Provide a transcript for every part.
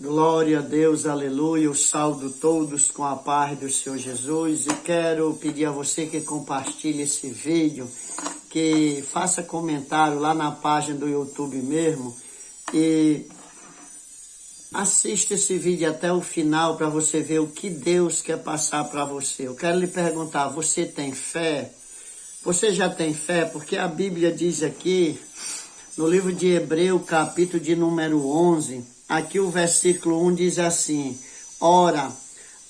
Glória a Deus, aleluia, eu saúdo todos com a paz do Senhor Jesus e quero pedir a você que compartilhe esse vídeo, que faça comentário lá na página do YouTube mesmo e assista esse vídeo até o final para você ver o que Deus quer passar para você. Eu quero lhe perguntar, você tem fé? Você já tem fé? Porque a Bíblia diz aqui, no livro de Hebreus, capítulo de número 11, aqui o versículo 1 diz assim: ora,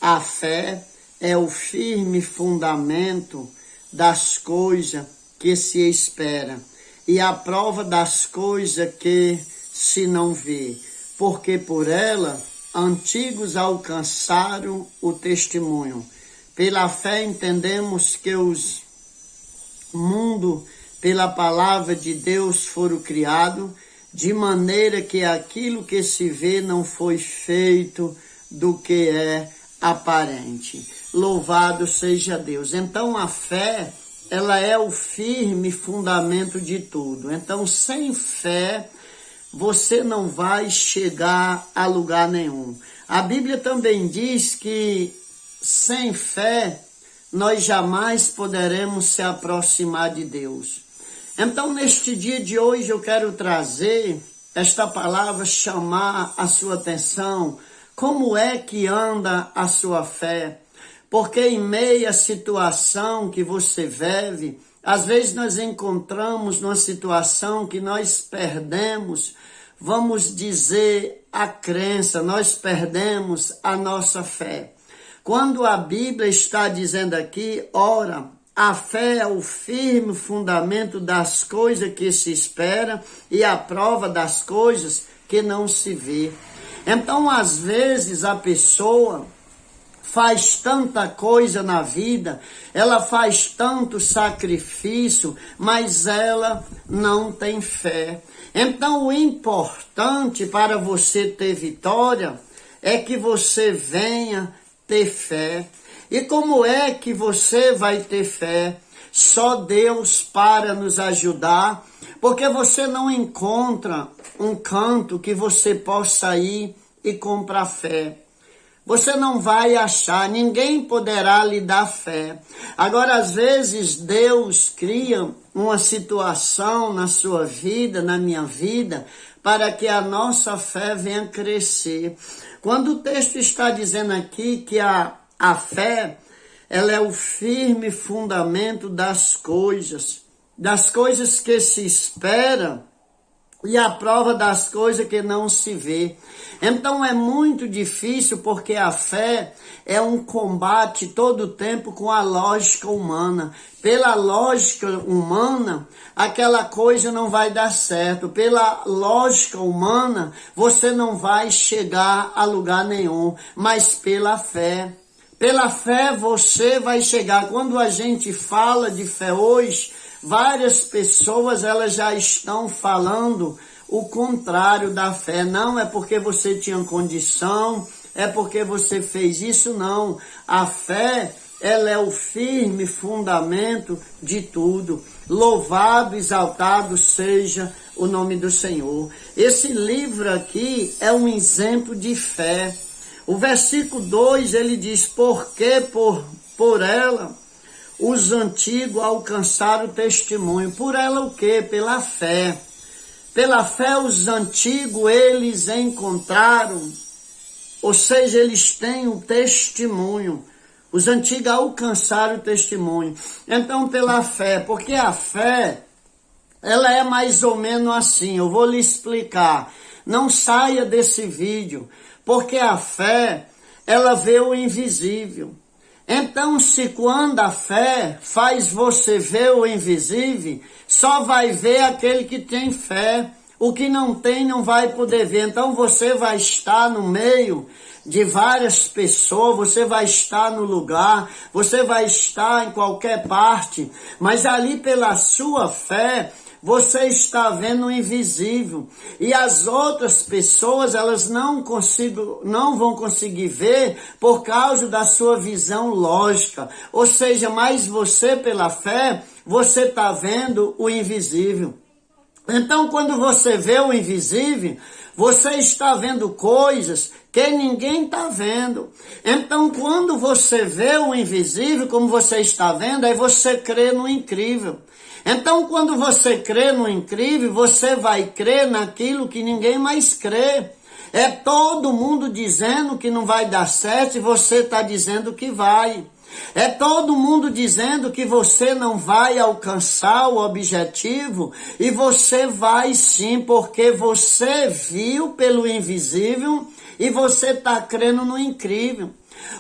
a fé é o firme fundamento das coisas que se espera e a prova das coisas que se não vê, porque por ela antigos alcançaram o testemunho. Pela fé entendemos que os mundos, pela palavra de Deus, foram criados, de maneira que aquilo que se vê não foi feito do que é aparente. Louvado seja Deus. Então a fé, ela é o firme fundamento de tudo. Então sem fé, você não vai chegar a lugar nenhum. A Bíblia também diz que sem fé, nós jamais poderemos se aproximar de Deus. Então, neste dia de hoje, eu quero trazer esta palavra, chamar a sua atenção. Como é que anda a sua fé? Porque em meio à situação que você vive, às vezes nós encontramos numa situação que nós perdemos, vamos dizer, a crença, nós perdemos a nossa fé. Quando a Bíblia está dizendo aqui, ora, a fé é o firme fundamento das coisas que se espera e a prova das coisas que não se vê. Então, às vezes, a pessoa faz tanta coisa na vida, ela faz tanto sacrifício, mas ela não tem fé. Então, o importante para você ter vitória é que você venha ter fé. E como é que você vai ter fé? Só Deus para nos ajudar, porque você não encontra um canto que você possa ir e comprar fé. Você não vai achar, ninguém poderá lhe dar fé. Agora, às vezes, Deus cria uma situação na sua vida, na minha vida, para que a nossa fé venha crescer. Quando o texto está dizendo aqui que a fé, ela é o firme fundamento das coisas que se espera e a prova das coisas que não se vê. Então é muito difícil, porque a fé é um combate todo o tempo com a lógica humana. Pela lógica humana, aquela coisa não vai dar certo. Pela lógica humana, você não vai chegar a lugar nenhum, mas pela fé você vai chegar. Quando a gente fala de fé hoje, várias pessoas elas já estão falando o contrário da fé. Não é porque você tinha condição, é porque você fez isso, não. A fé, ela é o firme fundamento de tudo. Louvado, exaltado seja o nome do Senhor. Esse livro aqui é um exemplo de fé. O versículo 2, ele diz, porque por ela os antigos alcançaram o testemunho. Por ela o quê? Pela fé. Pela fé os antigos, eles encontraram, ou seja, eles têm um testemunho. Os antigos alcançaram o testemunho. Então, pela fé, porque a fé, ela é mais ou menos assim, eu vou lhe explicar. Não saia desse vídeo, porque a fé, ela vê o invisível. Então, se quando a fé faz você ver o invisível, só vai ver aquele que tem fé. O que não tem não vai poder ver. Então, você vai estar no meio de várias pessoas, você vai estar no lugar, você vai estar em qualquer parte, mas ali pela sua fé, você está vendo o invisível. E as outras pessoas, elas não vão conseguir ver por causa da sua visão lógica. Ou seja, mas você, pela fé, você está vendo o invisível. Então, quando você vê o invisível, Você está vendo coisas que ninguém está vendo. Então, quando você vê o invisível, como você está vendo, aí você crê no incrível. Então, quando você crê no incrível, você vai crer naquilo que ninguém mais crê. É todo mundo dizendo que não vai dar certo e você está dizendo que vai. É todo mundo dizendo que você não vai alcançar o objetivo e você vai sim, porque você viu pelo invisível e você está crendo no incrível.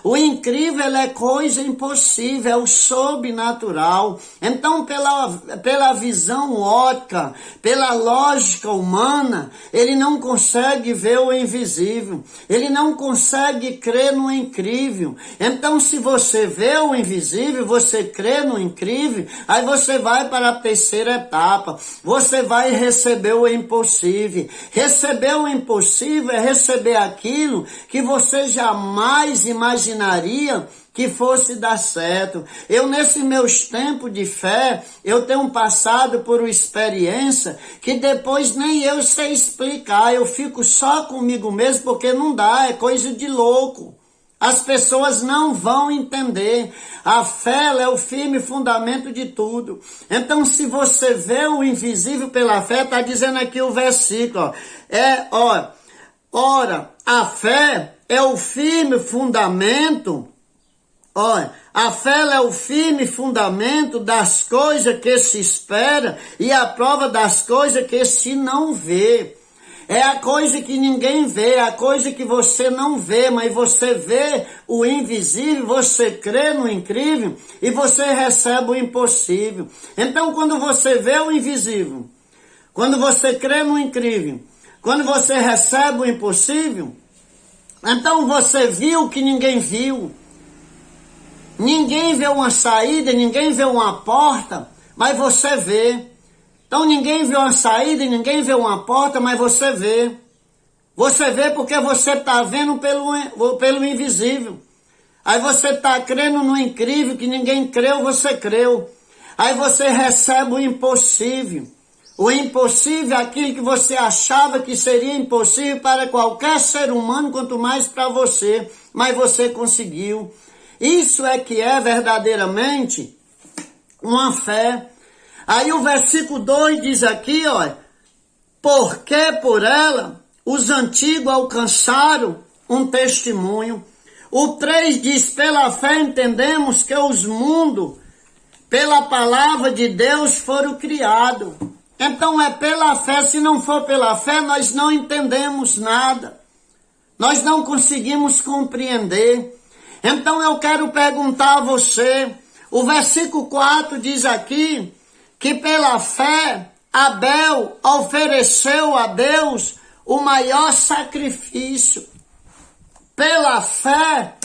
O incrível é coisa impossível, é o sobrenatural. Então, pela visão ótica, pela lógica humana, ele não consegue ver o invisível. Ele não consegue crer no incrível. Então, se você vê o invisível, você crê no incrível, aí você vai para a terceira etapa. Você vai receber o impossível. Receber o impossível é receber aquilo que você jamais imaginaria que fosse dar certo. Eu, nesses meus tempos de fé, eu tenho passado por uma experiência que depois nem eu sei explicar. Eu fico só comigo mesmo porque não dá, é coisa de louco. As pessoas não vão entender. A fé é o firme fundamento de tudo. Então, se você vê o invisível pela fé, está dizendo aqui o versículo, ora, a fé é o firme fundamento, a fé é o firme fundamento das coisas que se espera e a prova das coisas que se não vê. É a coisa que ninguém vê, a coisa que você não vê, mas você vê o invisível, você crê no incrível e você recebe o impossível. Então, quando você vê o invisível, quando você crê no incrível, quando você recebe o impossível, então você viu o que ninguém viu. Ninguém vê uma saída, ninguém vê uma porta, mas você vê. Então ninguém vê uma saída, ninguém vê uma porta, mas você vê. Você vê porque você está vendo pelo invisível. Aí você está crendo no incrível, que ninguém creu, você creu. Aí você recebe o impossível. O impossível é aquilo que você achava que seria impossível para qualquer ser humano, quanto mais para você. Mas você conseguiu. Isso é que é verdadeiramente uma fé. Aí o versículo 2 diz aqui, porque por ela os antigos alcançaram um testemunho. O 3 diz, pela fé entendemos que os mundos, pela palavra de Deus, foram criados. Então é pela fé, se não for pela fé, nós não entendemos nada. Nós não conseguimos compreender. Então eu quero perguntar a você, o versículo 4 diz aqui, que pela fé Abel ofereceu a Deus o maior sacrifício. Pela fé,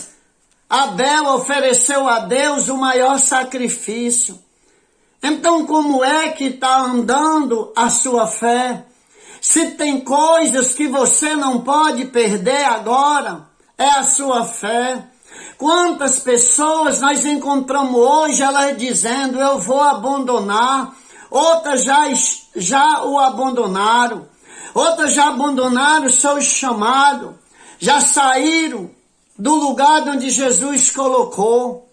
Abel ofereceu a Deus o maior sacrifício. Então, como é que está andando a sua fé? Se tem coisas que você não pode perder agora, é a sua fé. Quantas pessoas nós encontramos hoje, elas dizendo, eu vou abandonar. Outras já o abandonaram. Outras já abandonaram o seu chamado. Já saíram do lugar onde Jesus colocou.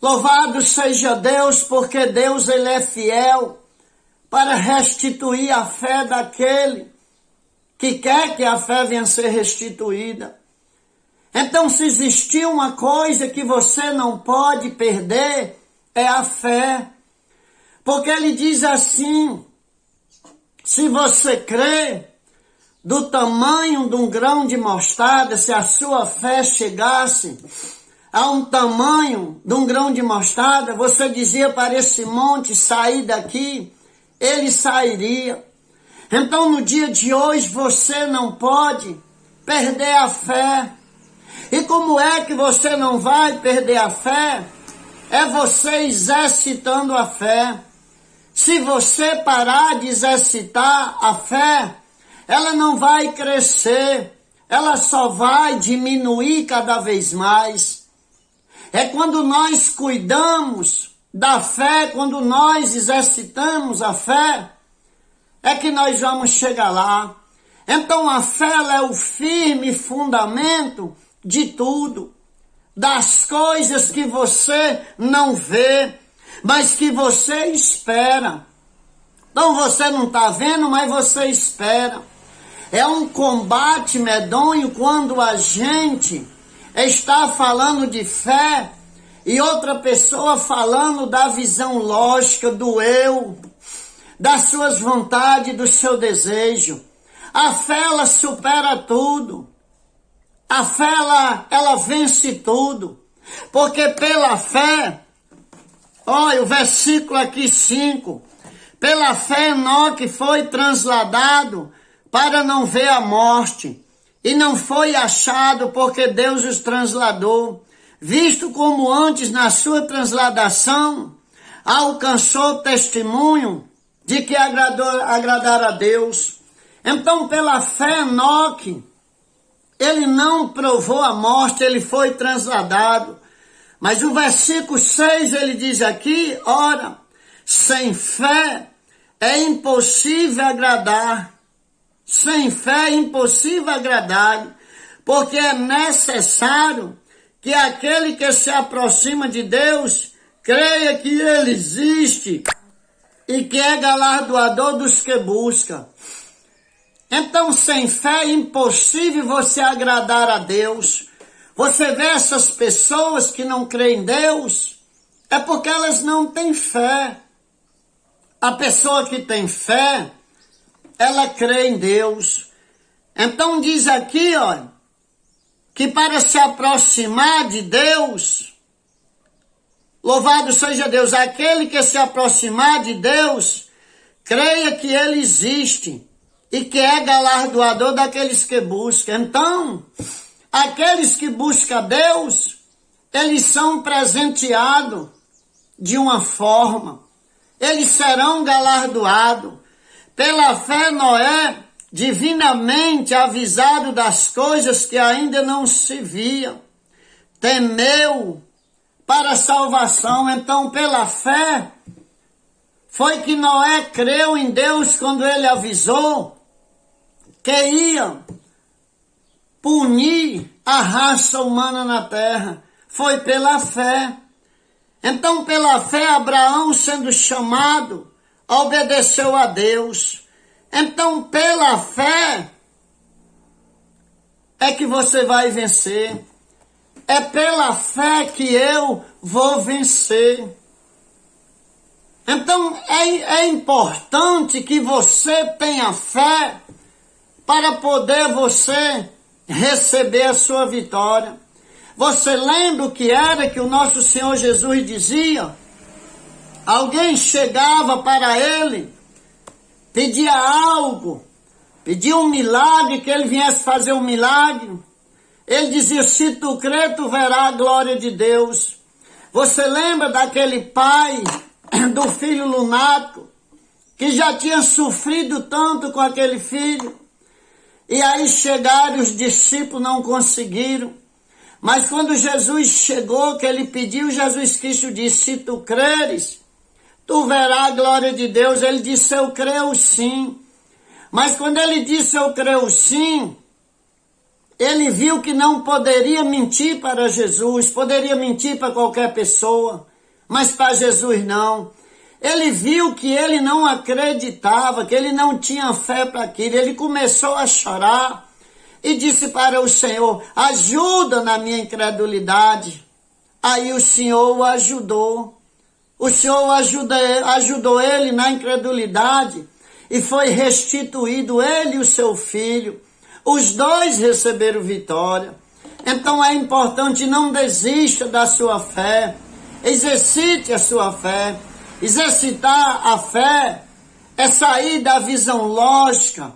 Louvado seja Deus, porque Deus ele é fiel para restituir a fé daquele que quer que a fé venha a ser restituída. Então, se existir uma coisa que você não pode perder, é a fé. Porque ele diz assim, se você crê do tamanho de um grão de mostarda, se a sua fé chegasse a um tamanho de um grão de mostarda, você dizia para esse monte sair daqui, ele sairia. Então, no dia de hoje, você não pode perder a fé. E como é que você não vai perder a fé? É você exercitando a fé. Se você parar de exercitar a fé, ela não vai crescer, ela só vai diminuir cada vez mais. É quando nós cuidamos da fé, quando nós exercitamos a fé, é que nós vamos chegar lá. Então a fé ela é o firme fundamento de tudo, das coisas que você não vê, mas que você espera. Então você não está vendo, mas você espera. É um combate medonho quando a gente está falando de fé e outra pessoa falando da visão lógica do eu, das suas vontades, do seu desejo. A fé ela supera tudo. A fé ela vence tudo. Porque pela fé, olha o versículo aqui 5, pela fé Enoque foi transladado para não ver a morte, e não foi achado porque Deus os transladou, visto como antes na sua transladação alcançou testemunho de que agradara a Deus. Então pela fé Enoque, ele não provou a morte, ele foi transladado. Mas o versículo 6 ele diz aqui, ora, sem fé é impossível agradar. Sem fé é impossível agradar, porque é necessário que aquele que se aproxima de Deus creia que ele existe e que é galardoador dos que buscam. Então, sem fé é impossível você agradar a Deus. Você vê essas pessoas que não creem em Deus, é porque elas não têm fé. A pessoa que tem fé, ela crê em Deus. Então diz aqui, ó, que para se aproximar de Deus, louvado seja Deus, aquele que se aproximar de Deus, creia que ele existe e que é galardoador daqueles que buscam. Então, aqueles que buscam Deus, eles são presenteados de uma forma, eles serão galardoados. Pela fé, Noé, divinamente avisado das coisas que ainda não se viam, temeu para a salvação. Então, pela fé, foi que Noé creu em Deus quando ele avisou que ia punir a raça humana na terra. Foi pela fé. Então, pela fé, Abraão, sendo chamado, obedeceu a Deus. Então, pela fé, é que você vai vencer. É pela fé que eu vou vencer. Então, é importante que você tenha fé para poder você receber a sua vitória. Você lembra o que era que o nosso Senhor Jesus dizia? Alguém chegava para ele, pedia algo, pedia um milagre, que ele viesse fazer um milagre. Ele dizia, se tu crer, tu verás a glória de Deus. Você lembra daquele pai do filho lunático, que já tinha sofrido tanto com aquele filho? E aí chegaram, os discípulos não conseguiram. Mas quando Jesus chegou, que ele pediu, Jesus Cristo disse, se tu creres, tu verás a glória de Deus. Ele disse, eu creio sim. Mas quando ele disse, eu creio sim, ele viu que não poderia mentir para Jesus, poderia mentir para qualquer pessoa, mas para Jesus não. Ele viu que ele não acreditava, que ele não tinha fé para aquilo. Ele começou a chorar e disse para o Senhor, ajuda na minha incredulidade. Aí o Senhor o ajudou. O Senhor ajudou ele na incredulidade e foi restituído ele e o seu filho. Os dois receberam vitória. Então é importante, não desista da sua fé. Exercite a sua fé. Exercitar a fé é sair da visão lógica.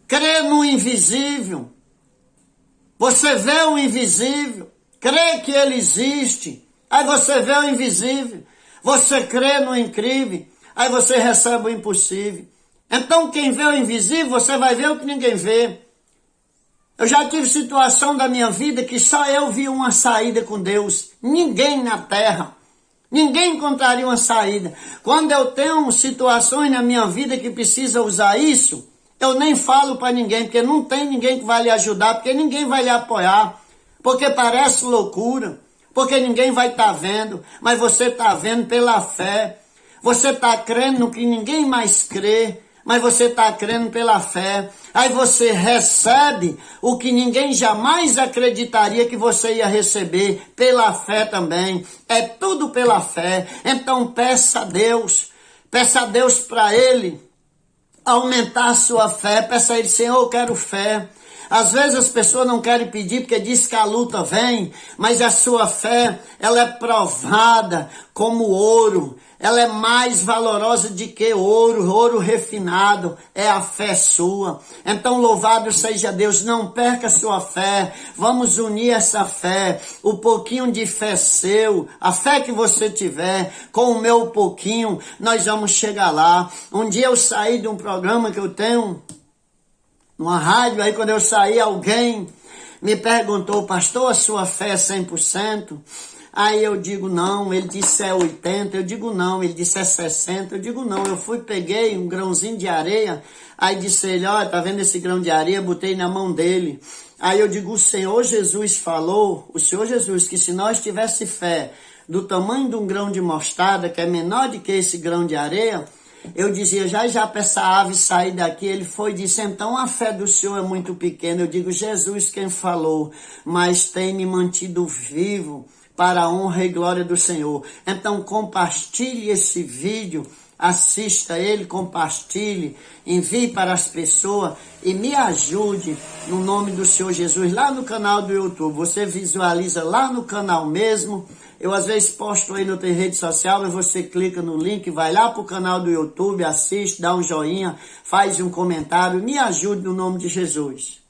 Crer no invisível. Você vê o invisível, crê que ele existe. Aí você vê o invisível, você crê no incrível, aí você recebe o impossível. Então quem vê o invisível, você vai ver o que ninguém vê. Eu já tive situação da minha vida que só eu vi uma saída com Deus. Ninguém na terra Ninguém encontraria uma saída. Quando eu tenho situações na minha vida que precisa usar isso, eu nem falo para ninguém, porque não tem ninguém que vai lhe ajudar, porque ninguém vai lhe apoiar, porque parece loucura, porque ninguém vai estar vendo, mas você está vendo pela fé. Você está crendo no que ninguém mais crê, mas você está crendo pela fé. Aí você recebe o que ninguém jamais acreditaria que você ia receber, pela fé também. É tudo pela fé. Então peça a Deus para Ele aumentar a sua fé. Peça a Ele, Senhor, eu quero fé. Às vezes as pessoas não querem pedir porque diz que a luta vem, mas a sua fé, ela é provada como ouro. Ela é mais valorosa do que ouro, ouro refinado, é a fé sua. Então louvado seja Deus, não perca a sua fé, vamos unir essa fé, o pouquinho de fé seu, a fé que você tiver, com o meu pouquinho, nós vamos chegar lá. Um dia eu saí de um programa que eu tenho, numa rádio, aí quando eu saí, alguém me perguntou, pastor, a sua fé é 100%? Aí eu digo não, ele disse é 80%, eu digo não, ele disse é 60%, eu digo não. Eu fui, peguei um grãozinho de areia, aí disse ele, olha, tá vendo esse grão de areia? Botei na mão dele. Aí eu digo, o Senhor Jesus falou, o Senhor Jesus, que se nós tivesse fé do tamanho de um grão de mostarda, que é menor do que esse grão de areia, eu dizia, já para essa ave sair daqui, ele foi e disse, então a fé do Senhor é muito pequena. Eu digo, Jesus quem falou, mas tem me mantido vivo para a honra e glória do Senhor. Então compartilhe esse vídeo, assista ele, compartilhe, envie para as pessoas e me ajude no nome do Senhor Jesus, lá no canal do YouTube. Você visualiza lá no canal mesmo. Eu às vezes posto aí na rede social, mas você clica no link, vai lá para o canal do YouTube, assiste, dá um joinha, faz um comentário, me ajude no nome de Jesus.